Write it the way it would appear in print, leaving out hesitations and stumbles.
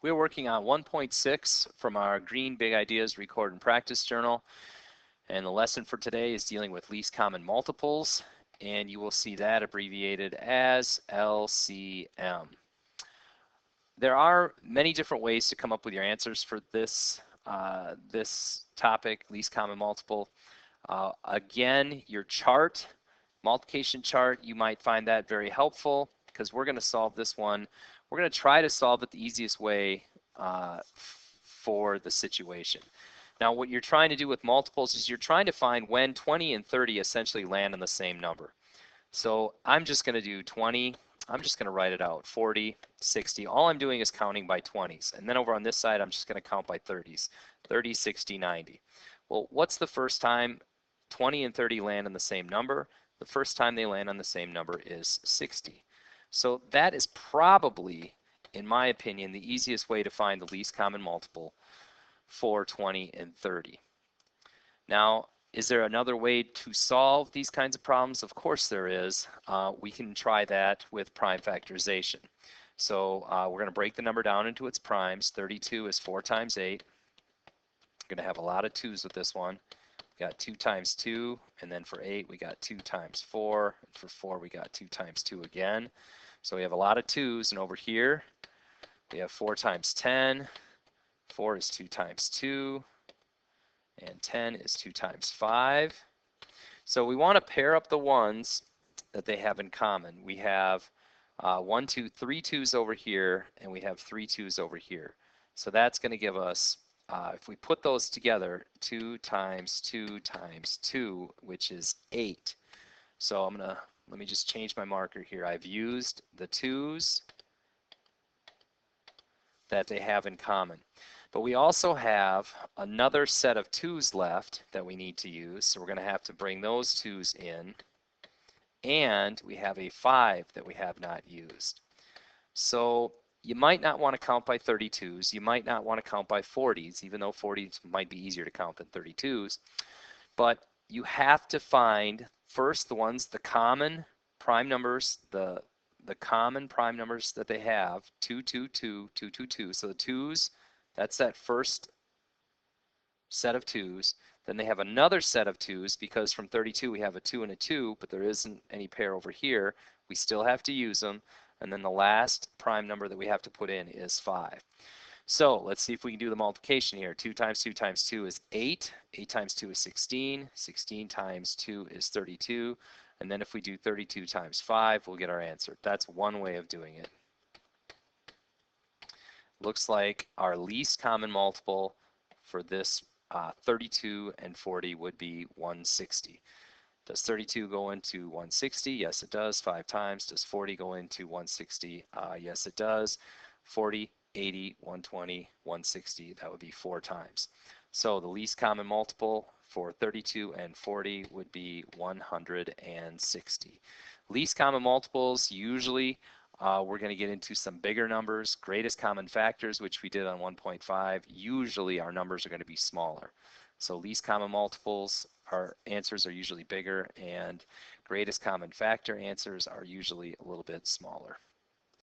We're working on 1.6 from our Green Big Ideas Record and Practice Journal. And the lesson for today is dealing with least common multiples. And you will see that abbreviated as LCM. There are many different ways to come up with your answers for this, this topic, least common multiple. Again, your chart, multiplication chart, you might find that very helpful because we're going to solve this one. We're going to try to solve it the easiest way for the situation. Now, what you're trying to do with multiples is you're trying to find when 20 and 30 essentially land on the same number. So I'm just going to do 20. I'm just going to write it out, 40, 60. All I'm doing is counting by 20s. And then over on this side, I'm just going to count by 30s, 30, 60, 90. Well, what's the first time 20 and 30 land on the same number? The first time they land on the same number is 60. So that is probably, in my opinion, the easiest way to find the least common multiple for 20 and 30. Now, is there another way to solve these kinds of problems? Of course there is. We can try that with prime factorization. So we're going to break the number down into its primes. 32 is 4 times 8. We're going to have a lot of 2's with this one. We got 2 times 2, and then for 8 we got 2 times 4. And for 4 we got 2 times 2 again. So we have a lot of 2's, and over here we have 4 times 10. 4 is 2 times 2. And 10 is 2 times 5. So we want to pair up the ones that they have in common. We have 1, 2, 3 2's over here, and we have 3 2's over here. So that's going to give us, if we put those together, 2 times 2 times 2, which is 8. So I'm going to, let me just change my marker here. I've used the 2's that they have in common. But we also have another set of 2's left that we need to use. So we're going to have to bring those 2's in. And we have a 5 that we have not used. So you might not want to count by 32's. You might not want to count by 40's, even though 40's might be easier to count than 32's. But you have to find first the ones, the common prime numbers, the common prime numbers that they have, 2, 2, 2, 2, 2, 2. So the 2's, that's that first set of 2's. Then they have another set of 2's because from 32 we have a 2 and a 2, but there isn't any pair over here. We still have to use them. And then the last prime number that we have to put in is 5. So let's see if we can do the multiplication here. 2 times 2 times 2 is 8. 8 times 2 is 16. 16 times 2 is 32. And then if we do 32 times 5, we'll get our answer. That's one way of doing it. Looks like our least common multiple for this 32 and 40 would be 160. Does 32 go into 160? Yes, it does, 5 times. Does 40 go into 160? Yes, it does. 40, 80, 120, 160, that would be 4 times. So the least common multiple for 32 and 40 would be 160. Least common multiples, usually we're going to get into some bigger numbers. Greatest common factors, which we did on 1.5, usually our numbers are going to be smaller. So least common multiples, our answers are usually bigger, and greatest common factor answers are usually a little bit smaller.